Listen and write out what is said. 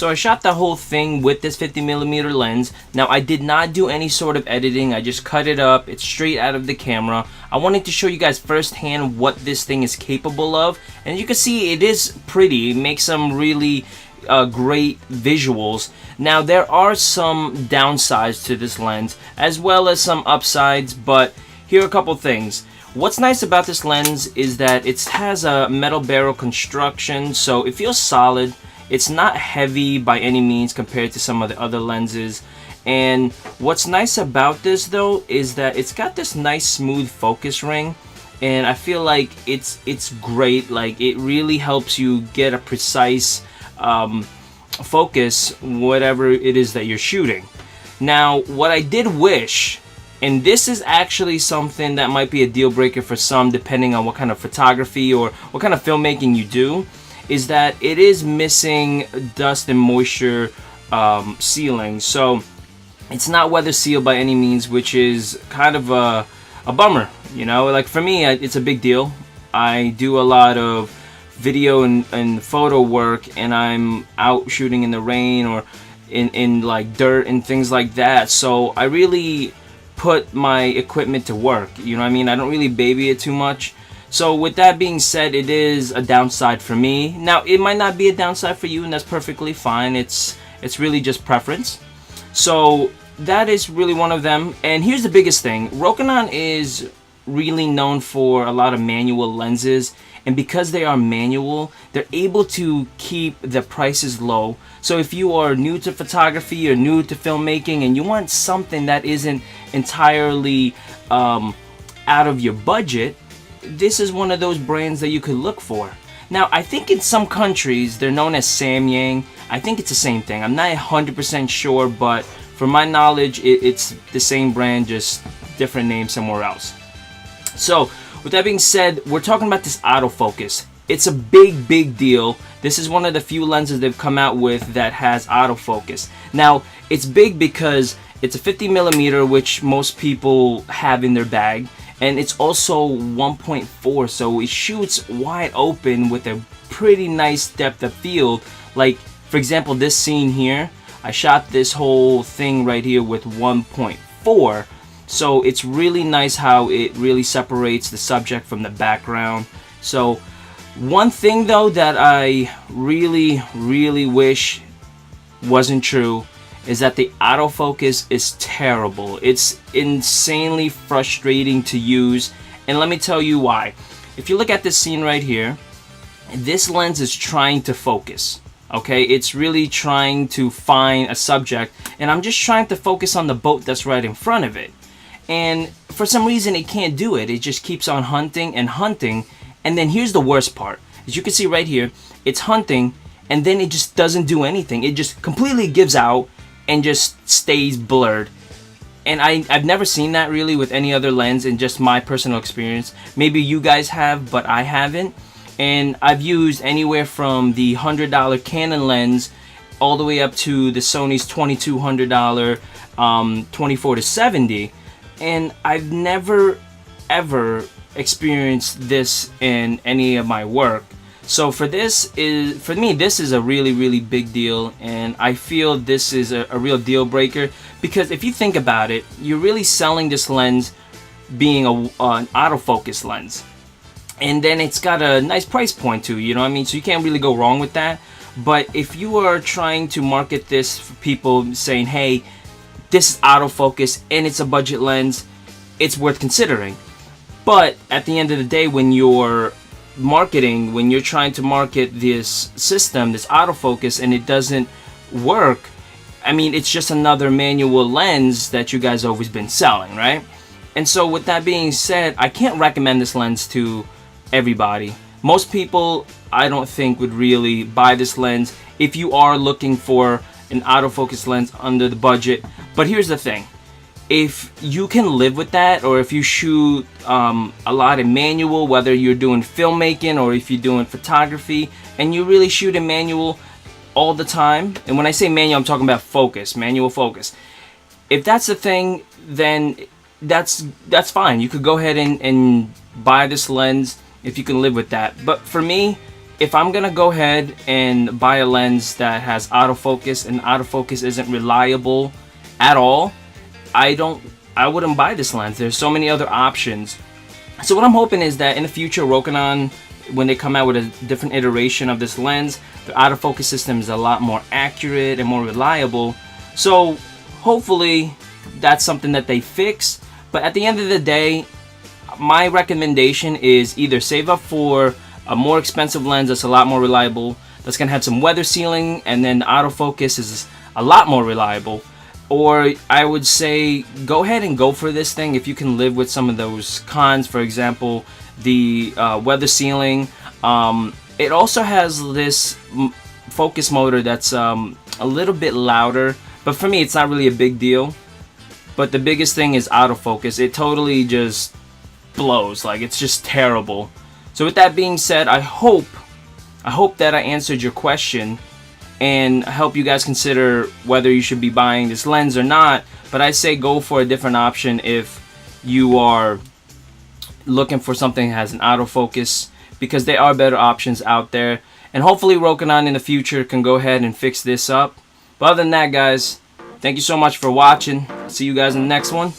So I shot the whole thing with this 50mm lens. Now I did not do any sort of editing, I just cut it up, it's straight out of the camera. I wanted to show you guys firsthand what this thing is capable of, and you can see it is pretty. It makes some really great visuals. Now there are some downsides to this lens as well as some upsides, but here are a couple things. What's nice about this lens is that it has a metal barrel construction, so it feels solid. It's not heavy by any means compared to some of the other lenses. And what's nice about this though is that it's got this nice smooth focus ring, and I feel like it's great. Like, it really helps you get a precise focus whatever it is that you're shooting. Now what I did wish, and this is actually something that might be a deal breaker for some depending on what kind of photography or what kind of filmmaking you do, is that it is missing dust and moisture sealing. So it's not weather sealed by any means, which is kind of a bummer, you know. Like, for me, it's a big deal. I do a lot of video and photo work, and I'm out shooting in the rain or in like dirt and things like that, so I really put my equipment to work, you know what I mean? I don't really baby it too much. So with that being said, it is a downside for me. Now it might not be a downside for you, and that's perfectly fine. It's really just preference. So that is really one of them. And here's the biggest thing. Rokinon is really known for a lot of manual lenses, and because they are manual, they're able to keep the prices low. So if you are new to photography or new to filmmaking and you want something that isn't entirely out of your budget, this is one of those brands that you could look for. Now I think in some countries they're known as Samyang. I think it's the same thing. I'm not 100% sure, but from my knowledge it's the same brand, just different name somewhere else. So with that being said, we're talking about this autofocus. It's a big deal. This is one of the few lenses they've come out with that has autofocus. Now it's big because it's a 50mm, which most people have in their bag, and it's also 1.4, so it shoots wide open with a pretty nice depth of field. Like, for example, this scene here, I shot this whole thing right here with 1.4. So it's really nice how it really separates the subject from the background. So one thing though that I really wish wasn't true is that the autofocus is terrible. It's insanely frustrating to use, and let me tell you why. If you look at this scene right here, this lens is trying to focus. Okay, it's really trying to find a subject, and I'm just trying to focus on the boat that's right in front of it. And for some reason it can't do it. It just keeps on hunting and hunting. And then here's the worst part. As you can see right here, it's hunting and then it just doesn't do anything. It just completely gives out and just stays blurred. And I've never seen that really with any other lens in just my personal experience. Maybe you guys have, but I haven't. And I've used anywhere from the $100 Canon lens all the way up to the Sony's $2,200 24-70. And I've never ever experienced this in any of my work. So for me, this is a really big deal, and I feel this is a real deal breaker, because if you think about it, you're really selling this lens being an autofocus lens, and then it's got a nice price point too, you know what I mean? So you can't really go wrong with that. But if you are trying to market this for people, saying, hey, this is autofocus and it's a budget lens, it's worth considering. But at the end of the day, when you're marketing, when you're trying to market this system, this autofocus, and it doesn't work, I mean, it's just another manual lens that you guys always been selling, right? And so with that being said, I can't recommend this lens to everybody. Most people, I don't think, would really buy this lens if you are looking for an autofocus lens under the budget. But here's the thing. If you can live with that, or if you shoot a lot in manual, whether you're doing filmmaking or if you're doing photography, and you really shoot in manual all the time, and when I say manual, I'm talking about focus, manual focus. If that's the thing, then that's fine. You could go ahead and buy this lens if you can live with that. But for me, if I'm gonna go ahead and buy a lens that has autofocus and autofocus isn't reliable at all, I wouldn't buy this lens. There's so many other options. So what I'm hoping is that in the future, Rokinon, when they come out with a different iteration of this lens, the autofocus system is a lot more accurate and more reliable. So hopefully that's something that they fix. But at the end of the day, my recommendation is either save up for a more expensive lens that's a lot more reliable, that's gonna have some weather sealing, and then the autofocus is a lot more reliable. Or I would say go ahead and go for this thing if you can live with some of those cons. For example, the weather sealing. It also has this focus motor that's a little bit louder, but for me it's not really a big deal. But the biggest thing is autofocus. It totally just blows. Like, it's just terrible. So with that being said, I hope that I answered your question, and I hope you guys consider whether you should be buying this lens or not. But I say go for a different option if you are looking for something that has an autofocus, because there are better options out there. And hopefully Rokinon in the future can go ahead and fix this up. But other than that, guys, thank you so much for watching. See you guys in the next one.